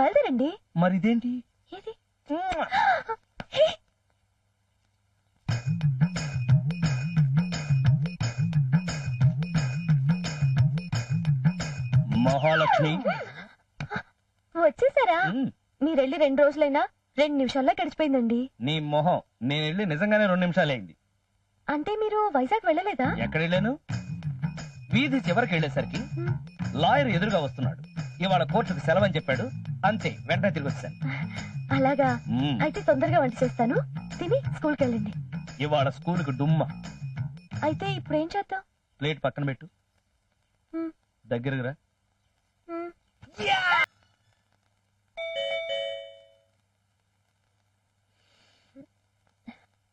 బయలుదేరండి. మరి ఇదేంటి? ఇది మహాలక్ష్మి వచ్చేసారా? మీరెళ్ళి 2 రోజులైనా 2 నిమిషాల్లో గడిచిపోయిందండి. నీ మొహం, నేను వెళ్ళి నిజంగానే 2 నిమిషాలు అయింది. అంటే మీరు వైజాగ్ వెళ్ళలేదా? ఎక్కడ వెళ్ళాను? వీధి చివరికి వెళ్ళేసరికి లాయర్ ఎదురుగా వస్తున్నాడు. ఇవాళ కోర్టుకు సెలవని చెప్పాడు. అంతే, వెంటనే తిరిగి వచ్చాను. అలాగా? అయితే తొందరగా వంట చేస్తాను, తిని స్కూల్కి వెళ్ళండి. ఇవాళ స్కూల్కి డుమ్మ. అయితే ఇప్పుడు ఏం చేద్దాం? ప్లేట్ పక్కన పెట్టు, దగ్గరకు రా.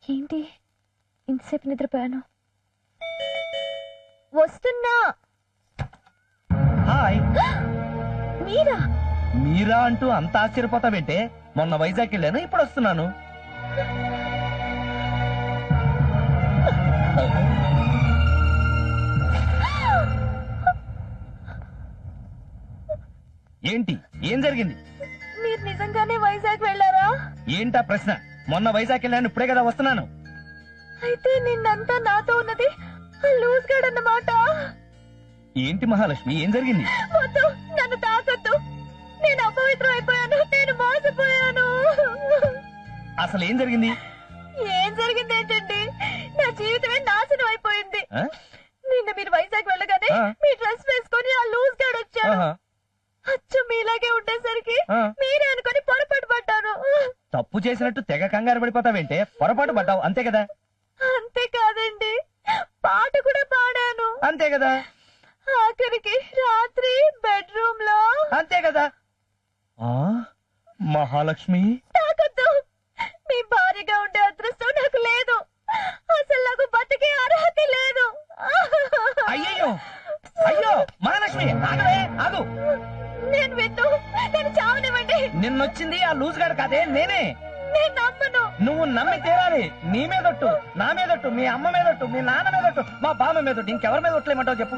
ఏంటి ఇంతసేపు నిద్రపోయాను? వస్తున్నా. హాయ్. మీరా? మీరా అంటూ అంత ఆశ్చర్యపోతావేంటే? మొన్న వైజాగ్ వెళ్ళాను, ఇప్పుడు వస్తున్నాను. ఏంటి, ఏం జరిగింది? మీరు నిజంగానే వైజాగ్ వెళ్ళారా? ఏంటా ప్రశ్న? మొన్న వైజాగ్ వెళ్ళాను, ఇప్పుడే కదా వస్తున్నాను. అయితే నిన్నంతా నాతో ఉన్నది లూజ్ గడ్ అన్నమాట. ఏంటి మహాలక్ష్మి, ఏం జరిగింది? వద్దు, నన్ను తాకొద్దు. నేను అపవిత్రం అయిపోయాను, నేను మోసపోయాను. అసలు ఏం జరిగింది? ఏం జరిగింది ఏంటండి? నా జీవితమే నాశనం అయిపోయింది. నిన్న మీరు వైజాగ్ వెళ్ళగానే మీ డ్రెస్ వేసుకొని ఆ లూజ్ గడ్ వచ్చాడు. అచ్చు మీలాగే ఉండేసరికి మీరే అనుకొని పొరపాటు పడ్డాను. తప్పు చేసినట్టు తెగ కంగారు పడిపోతావేంటే? పొరపాటు పడ్డావు, అంతే కదా? అంతే కాదండి, పాట కూడా పాడాను. అంతే కదా? ఆఖరికి రాత్రి బెడ్రూమ్ లో. అంతే కదా? మహాలక్ష్మి, తాకొద్దు. మీ భార్యగా ఉండే అదృష్టం నాకు లేదు. అసలు నాకు బతికే అర్హత లేదు. అయ్యో అయ్యో మహాలక్ష్మి, ఆగవే, ఆగు. నేను విన్ను, నేను చావనివ్వండి. నిన్నొచ్చింది ఆ లూజ్ గాడు కాదే, నేనే. నేను నమ్మను. నువ్వు నమ్మి తీరాలి. నీ మీదొట్టు, నా మీదొట్టు, మీ అమ్మ మీదొట్టు, మీ నాన్న మీదొట్టు, మా బామ్మ మీదొట్టు, ఇంకెవరి మీద ఒట్లేమంటావు చెప్పు.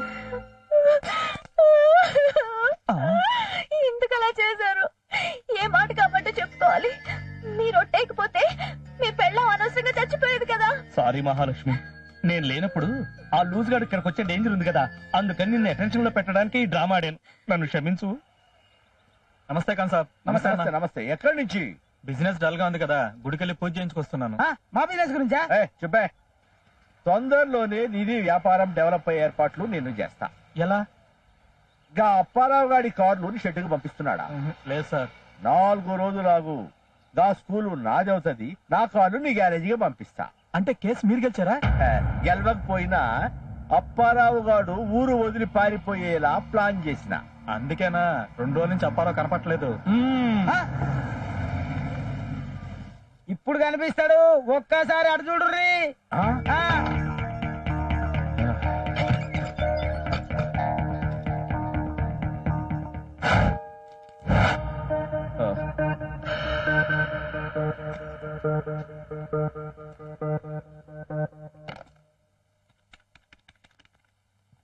ఎందుకు అలా చేశారు? ఏ మాట కాబట్టి చెప్పుకోవాలి. మీరు ఒట్టేకపోతే మీ పెళ్ళం అనవసరంగా చచ్చిపోయేది కదా. సారీ మహాలక్ష్మి, నేను లేనప్పుడు ఆ లూజ్ గాడు ఇక్కడికి వచ్చే డేంజర్ ఉంది కదా, అందుకని నిన్ను అటెన్షన్ లో పెట్టడానికి ఈ డ్రామా ఆడాను. నన్ను క్షమించు. నమస్తే ఖాన్ సాబ్. నమస్తే. నమస్తే. ఎక్కడి నుంచి? బిజినెస్ డల్ గా ఉంది కదా, గుడికెళ్ళి పూజ చేయించుకొస్తున్నాను. మా బిజినెస్ గురించా? చెప్పే. తొందరలోనే నిధి వ్యాపారం డెవలప్ అయ్యే ఏర్పాట్లు నేను చేస్తా. ఎలా? గా అప్పారావు గాడి కార్లు షెడ్డుకు పంపిస్తున్నాడా? లేదు సార్. 4 రోజులాగు. గా స్కూలు నాదవుతుంది, నా కార్లు నీ గ్యారేజీగా పంపిస్తా. అంటే కేసు మీరు గెలిచారా? గెలవకపోయినా అప్పారావు గాడు ఊరు వదిలి పారిపోయేలా ప్లాన్ చేసిన. అందుకేనా 2 రోజుల నుంచి అప్పారావు కనపట్లేదు. ఇప్పుడు కనిపిస్తాడు, ఒక్కసారి అటు చూడుర్రి.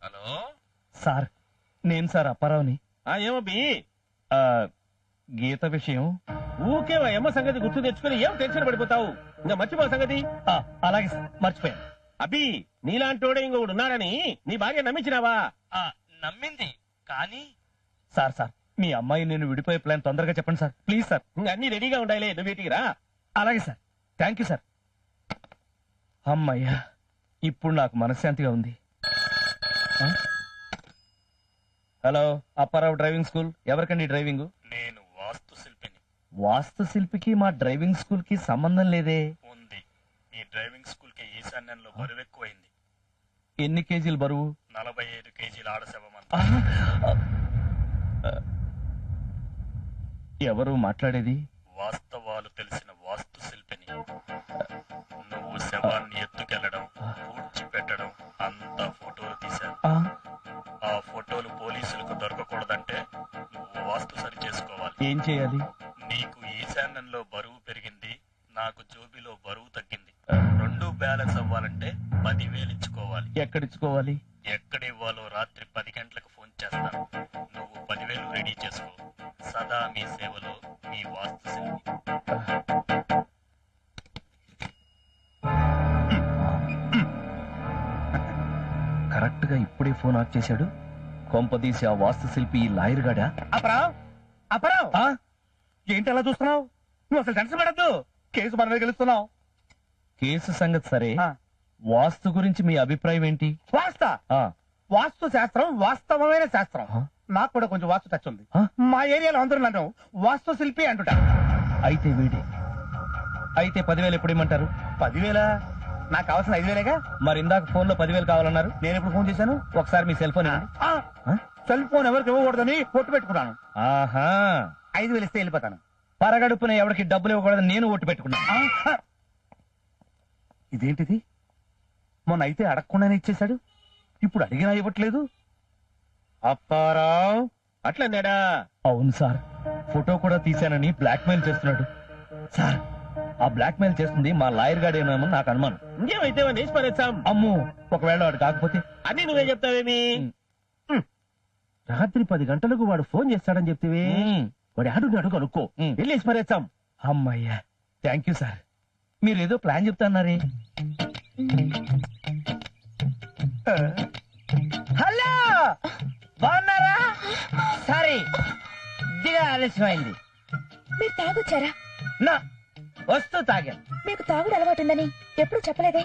హలో సార్, నేను సార్ అప్పారావుని. ఏమో బి గీత విషయం. ఊకేవా అమ్మ సంగతి గుర్తు తెచ్చుకుని ఏం టెన్షన్ పడిపోతావు? ఇంకా మర్చిపో సంగతి. అలాగే సార్, మర్చిపోయాను. అబ్బి, నీలాంటోడే ఇంకొకడు ఉన్నాడని నీ భార్య నమ్మించినావా? నమ్మింది కానీ. సార్ సార్, మీ అమ్మాయి నేను విడిపోయే ప్లాన్ తొందరగా చెప్పండి సార్, ప్లీజ్ సార్. అన్ని రెడీగా ఉండాలి, నువ్వు వీటికి రా. అలాగే సార్, థ్యాంక్ యూ సార్. అమ్మయ్యా, ఇప్పుడు నాకు మనశ్శాంతిగా ఉంది. Hello, Apparao driving school. ఎవరికండి డ్రైవింగ్? నేను వాస్తు శిల్పిని. వాస్తు శిల్పికి మా డ్రైవింగ్ స్కూల్ కి సంబంధం లేదే. ఉంది. మీ డ్రైవింగ్ స్కూల్ కి ఈశాన్యంలో బరువు ఎక్కువైంది. ఎన్ని కేజీలు బరువు? 45 కేజీల ఆడశవమంత. ఎవరు మాట్లాడేది? వాస్తవాలు తెలిసిన వాస్తు శిల్పిని. నువ్వు శవాన్ని ఎత్తుకెళ్లడం, పూడ్చిపెట్టడం అంతా ఫోటోలు తీశావు. ఆ ఫోటోలు పోలీసులకు దొరకకూడదంటే నువ్వు వాస్తు సరి చేసుకోవాలి. ఏం చేయాలి? నీకు ఈశాన్యంలో బరువు పెరిగింది, నాకు జోబిలో బరువు తగ్గింది. 2 బ్యాలెన్స్ అవ్వాలంటే 10,000 ఇచ్చుకోవాలి. ఎక్కడిచ్చుకోవాలి? ఎక్కడివ్వాలో రాత్రి 10 గంటలకు ఫోన్ చేస్తాను. నువ్వు 10,000 రెడీ చేసుకో. సదా మీ సేవలో మీ వాస్తు శిల్పి. కరెక్ట్ గా ఇప్పుడే ఫోన్ ఆఫ్ చేశాడు. కొంపదీసి ఆ వాస్తు శిల్పి ఈ లాయర్ గాడా? అపరావ్ అపరావ్ ఏంటి అలా చూస్తున్నావు? నువ్వు అసలు టెన్షన్ పడద్దు, కేసు మన మీద గెలుస్తున్నావు. కేసు సంగతి సరే, వాస్తు గురించి మీ అభిప్రాయం ఏంటి? వాస్తా ఆ, వాస్తు శాస్త్రం వాస్తవమైన శాస్త్రం. ఆ? నాకు కూడా కొంచెం వాస్తు టచ్ ఉంది. ఆ? మా ఏరియాలో అందరూ నన్ను వాస్తు శిల్పి అంటుట. అయితే వీడే. అయితే 10,000 ఎప్పుడు ఇమ్మంటారు? 10,000? నాకు కావాల్సిన 5,000గా. మరి ఇందాక ఫోన్ లో 10,000 కావాలన్నారు. నేను ఎప్పుడు ఫోన్ చేశాను? ఒకసారి మీ సెల్ ఫోన్ ఇవ్వండి. ఆ? సెల్ ఫోన్ ఎవరికి ఇవ్వకూడదని పొట్టు పెట్టుకున్నాను. ఆహా, 5,000 ఇస్తే వెళ్ళిపోతాను. పరగడుపున ఎవరికి డబ్బులు ఇవ్వకూడదని నేను ఓటు పెట్టుకున్నా. ఇదేంటిది? మొన్న అయితే అడగకుండానే ఇచ్చేశాడు, ఇప్పుడు అడిగినా ఇవ్వట్లేదు. అప్పారావు అట్లన్నాడా? అవును సార్, ఫోటో కూడా తీశానని బ్లాక్ మెయిల్ చేస్తున్నాడు. సార్, ఆ బ్లాక్ మెయిల్ చేస్తుంది మా లాయర్ గాడేనేమో నాకు అనుమానం. ఇంకేమైతే వేసి పరేస్తాం. అమ్ము, ఒకవేళ వాడు కాకపోతే? అన్ని నువ్వే చెప్తావేమి? రాత్రి 10 గంటలకు వాడు ఫోన్ చేస్తాడని చెప్తివి. వాడు ఆడున్నాడు కనుక్కో, వెళ్ళేసి మరేస్తాం. అమ్మయ్యా, థ్యాంక్ యూ సార్. మీరేదో ప్లాన్ చెప్తాన్నారే. హలో, బాగున్నారా? సారీ, దిగా ఆలస్యమైంది. మీరు తాగొచ్చారా? నా వస్తూ తాగాను. మీకు తాగుడు అలవాటుందని ఎప్పుడు చెప్పలేదే.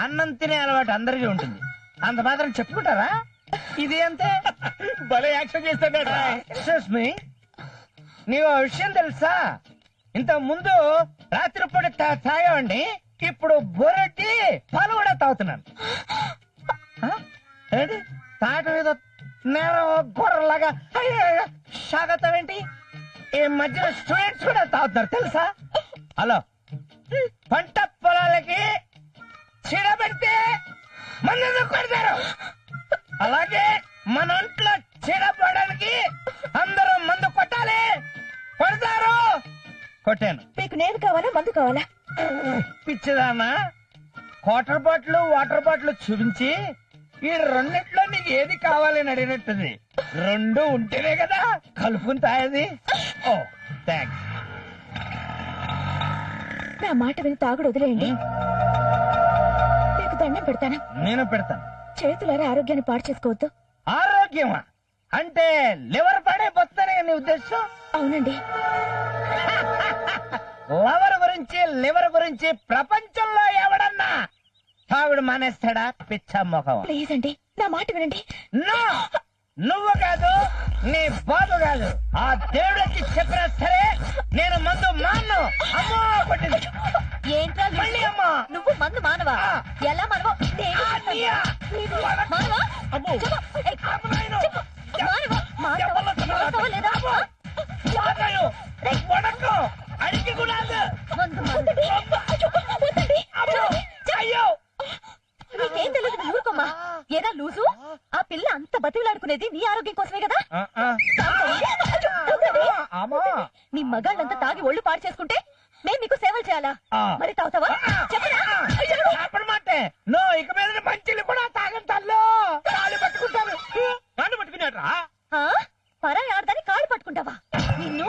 అన్నం తినే అలవాటు అందరికీ ఉంటుంది, అంత మాత్రం చెప్పుకుంటారా? ఇది అంతే. భలే యాక్షన్ చేస్తాడా? ఎక్స్క్యూజ్ మీ, నీకు విషయం తెలుసా? ఇంత ముందు రాత్రిపూట తాగేవాడిని, ఇప్పుడు బొరటి పాలు కూడా తాగుతున్నాను. ఏంటి తాగటం ఏదో నేరం గొర్రెలాగా సాగతావేంటి? ఈ మధ్యన స్టూడెంట్స్ కూడా తాగుతున్నారు తెలుసా? హలో, పంట పొలాలకి చీడ పెడితే మందు కొడతారు, అలాగే మన ఒంట్లో చీడ పడడానికి అందరూ మందు కొట్టాలి, కొడతారు. కొట్టాను. మీకు నేను కావాలా, మందు కావాలా? పిచ్చిదానా, వాటర్ బాటిల్ చూపించి ఈ రెండిట్లో నీకు ఏది కావాలని అడిగినట్టుంది. రెండు ఉంటేనే కదా కలుపుకుని తాగేది. ఓ థ్యాంక్స్. నా మాట విని తాగుడు వదిలేయండి. మీకు దండం పెడతాను. నేను పెడతాను. చేతులారా ఆరోగ్యాన్ని పాడు చేసుకోవద్దు. ఆరోగ్యమా అంటే లివర్ పడైపోతుందనే నీ ఉద్దేశం? అవునండి. లివర్ గురించి ప్రపంచంలో ఎవడన్నా తాగుడు మానేస్తాడా? పిచ్చ మొఖం. ప్లీజ్ అండి, నా మాట వినండి. నో, నువ్వు కాదు, నీ బాబు కాదు, ఆ దేవుడికి చెప్పినా సరే నేను మందు మాను. అమ్మో కొట్టింది. ఏంట్రా మళ్ళీ అమ్మా. నువ్వు మందు మానవా? ఎలా మానవా? అన్నయ్య. మానవా? అమ్మో. చెప్పు. ఏయ్, అమ్మ నాయను. చెప్పు. మానవా? దెబ్బలు తిన్నాడు. మానవా లేదా? వాడను. వడకు. అడిగి కూడా మందు మానండి. వద్దండి. అయ్యో, నీకేం తెలియదు, నువ్వు ఊరుకోమ్మా. ఏదా లూజు? ఆ పిల్ల అంత బతిలాడుకునేది నీ ఆరోగ్యం కోసమే కదా. అమ్మా, నీ మగాళ్ళంతా తాగి ఒళ్ళు పాడు చేసుకుంటే మేము నీకు సేవలు చేయాలా? మరి తాగుతావా? చెప్పరా? చెప్పడమంటే నో, ఇక మీద మంచిలు కూడా తాగంటాల్లో కాళ్ళు పట్టుకుంటాను. కాళ్ళు పట్టుకున్నాడ్రా? ఆ? పరాయి ఆడదాన్ని కాళ్ళు పట్టుకుంటావా? నిన్ను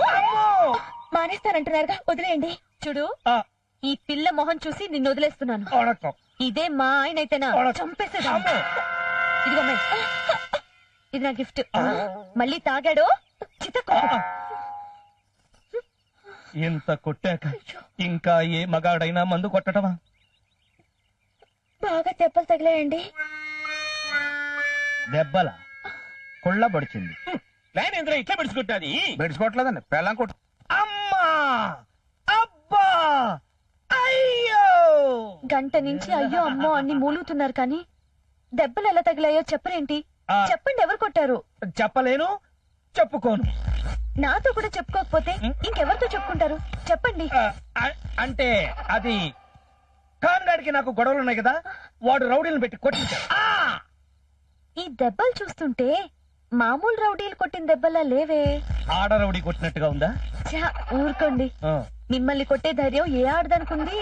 మానేస్తానంటున్నారుగా, వదిలేయండి. చూడు, ఈ పిల్ల మొహం చూసి నిన్ను వదిలేస్తున్నాను. వడకు. ఇదే మా ఆయన అయితేనా చంపేసేదా. ఇదిగో అమ్మాయి, ఇది నా గిఫ్ట్. మళ్ళీ తాగాడు చితకో. ఇంత కొట్టాక ఇంకా ఏ మగాడైనా మందు కొట్టడమా? బాగా దెబ్బలు తగిలాయండి. దెబ్బల కుళ్ళ పడిచింది. లైన్ ఎందులో ఇట్లా పెడుచుకుంటాది? బెడ్చుకోవట్లేదండి, పెళ్ళం కొట్టు. అమ్మా, అబ్బా, అయ్యో. గంట నుంచి అయ్యో అమ్మో అన్ని మూలుగుతున్నారు కానీ దెబ్బలు ఎలా తగిలాయో చెప్పరేంటి? చెప్పండి, ఎవరు కొట్టారు? చెప్పలేను, చెప్పుకోను. నాతో కూడా చెప్పుకోకపోతే ఇంకెవరితో చెప్పుకుంటారు? చెప్పండి. అంటే అది కామ్రాడ్కి నాకు గొడవలు ఉన్నాయి కదా, వాడు రౌడీలను పెట్టి కొట్టించాడు. ఈ దెబ్బలు చూస్తుంటే మామూలు రౌడీలు కొట్టిన దెబ్బలా లేవే. ఆడ రౌడీ కొట్టినట్టుగా ఉందా? ఛా, ఊరుకోండి. మిమ్మల్ని కొట్టే ధైర్యం ఏ ఆడదనుకుంది?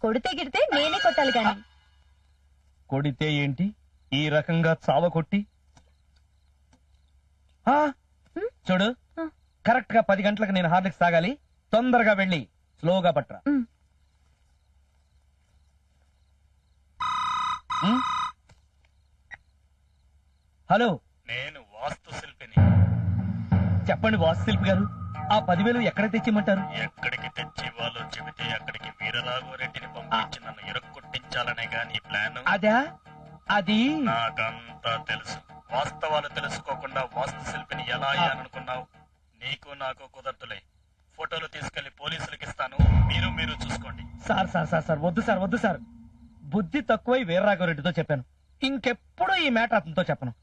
కొడితే గిడితే నేనే కొట్టాలి గాని. కొడితే ఏంటి, ఈ రకంగా చావ కొట్టి చూడు ఆ. కరెక్ట్ గా 10 గంటలకు నేను హార్లిక్స్ తాగాలి. తొందరగా వెళ్ళి స్లోగా పట్రా. ఉమ్. ఉమ్? హలో, నేను వాస్తు శిల్పిని. చెప్పండి వాస్తు శిల్పి గారు, ఆ 10,000 ఎక్కడ తెచ్చిమంటారు? ఎక్కడికి తెచ్చి వాళ్ళు చెబితే అక్కడికి వీరరాఘవరెడ్డిని పంపించి నన్ను ఇరక్కొట్టించాలనే గాని ప్లాన్. అదా అది నాకంతా తెలుసు. వాస్తవాలు తెలుసుకోకుండా వాస్తు శిల్పిని ఎలా అయ్యాననుకున్నావు? నీకు నాకు కుదరతులే. ఫోటోలు తీసుకెళ్లి పోలీసులకు ఇస్తాను. మీరు చూసుకోండి. సార్ సార్ సార్ సార్ వద్దు సార్, వద్దు సార్. బుద్ధి తక్కువై వీరరాఘవరెడ్డితో చెప్పాను. ఇంకెప్పుడు ఈ మ్యాటర్ అతనితో చెప్పను.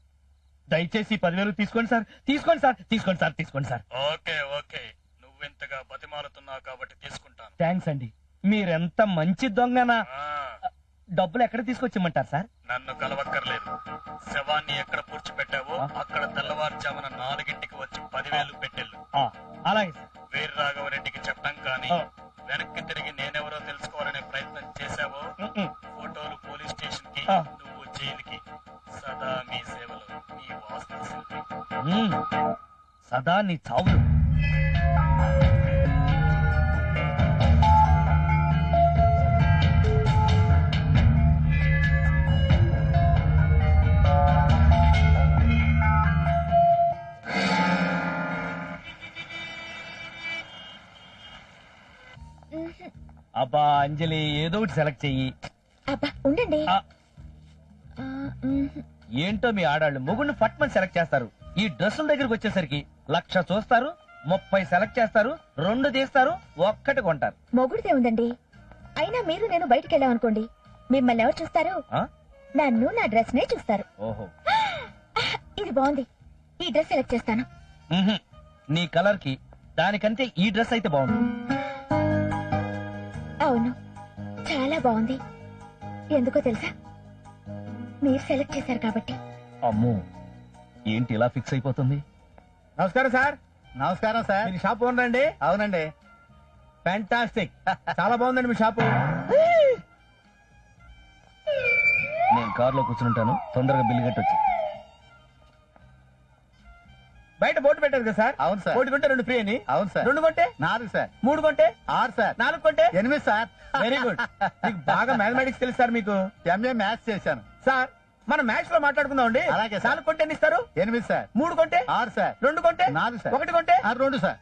దయచేసి 10,000 తీసుకోండి సార్, తీసుకోండి సార్, తీసుకోండి సార్, తీసుకోండి సార్. ఓకే ఓకే, నువ్వెంతగా బతిమాలుతున్నావు కాబట్టి తీసుకుంటాను. థ్యాంక్స్ అండి. మీరెంత మంచి దొంగనా. ఆ, డబ్బులు ఎక్కడ తీసుకొచ్చిమ్మంటారు సార్? నన్ను కలవక్కర్లేదు. శవాన్ని ఎక్కడ పూడ్చిపెట్టావో అక్కడ తెల్లవారుజామున 4 వచ్చి 10,000 పెట్టెళ్ళు. ఆ, అలాగే సార్. వీరరాఘవరెడ్డికి చెప్పడం కానీ ఆ. వెనక్కి తిరిగి నేనెవరో తెలుసుకోవాలనే ప్రయత్నం చేశావో ఉమ్మ్. ఫోటోలు పోలీస్ స్టేషన్ కి, ఆ. నువ్వు జైలుకి. సదా మీ సేవలో మీ వాస్తు శిల్పి. ఉమ్. సదా నీ చావులు. అబ్బా అంజలి, ఏదో ఒకటి సెలెక్ట్ చెయ్యి. అబ్బా ఉండండి. ఆ, ఆ, ఉమ్. ఏంటో మీ ఆడాళ్ళు మొగుడిని ఫట్మని సెలెక్ట్ చేస్తారు. ఈ డ్రెస్సుల దగ్గరికి వచ్చేసరికి 1,00,000 చూస్తారు, 30 సెలెక్ట్ చేస్తారు, 2 తీస్తారు, 1 కొంటారు. మొగుడిదే ఉందండి. అయినా మీరు నేను బయటికి వెళ్ళామనుకోండి, మిమ్మల్ని ఎవరు చూస్తారు? ఆ? నన్ను నా డ్రెస్ నే చూస్తారు. ఓహో. ఇది బాగుంది, ఈ డ్రెస్ సెలెక్ట్ చేస్తాను. ఉహుం. నీ కలర్ కి దానికంటే ఈ డ్రెస్ అయితే బాగుంది. అవును, చాలా బాగుంది. ఎందుకో తెలుసా? మీరు సెలెక్ట్ చేశారు కాబట్టి. అమ్మో, ఏంటి ఇలా ఫిక్స్ అయిపోతుంది? నమస్కారం సార్. నమస్కారం సార్. మీరు షాప్ ఓనర్ అండి? అవునండి. ఫ్యాంటాస్టిక్, చాలా బాగుందండి మీ షాపు. నేను కారులో కూర్చుంటాను, తొందరగా బిల్లు కట్టొచ్చు. బయట బోర్డు పెట్టారు కదా సార్? అవును సార్. 1 కొంటే 2 ఫ్రీ అని. అవును సార్. 2 కొంటే 4 సార్. 3 కొంటే 6 సార్. 4 కొంటే 8 సార్. Very good. మీకు బాగా మ్యాథమెటిక్స్ తెలుసు సార్ మీకు. ఎంఏ మ్యాథ్స్ చేశాను సార్ మనం మ్యాథ్స్ లో మాట్లాడుకుందాం అండి. అలాగే సార్. 4 కొంటే ఎన్ని ఇస్తారు? 8 సార్. 3 కొంటే 6 సార్. 2 కొంటే 4 సార్. 1 కొంటే 2 సార్.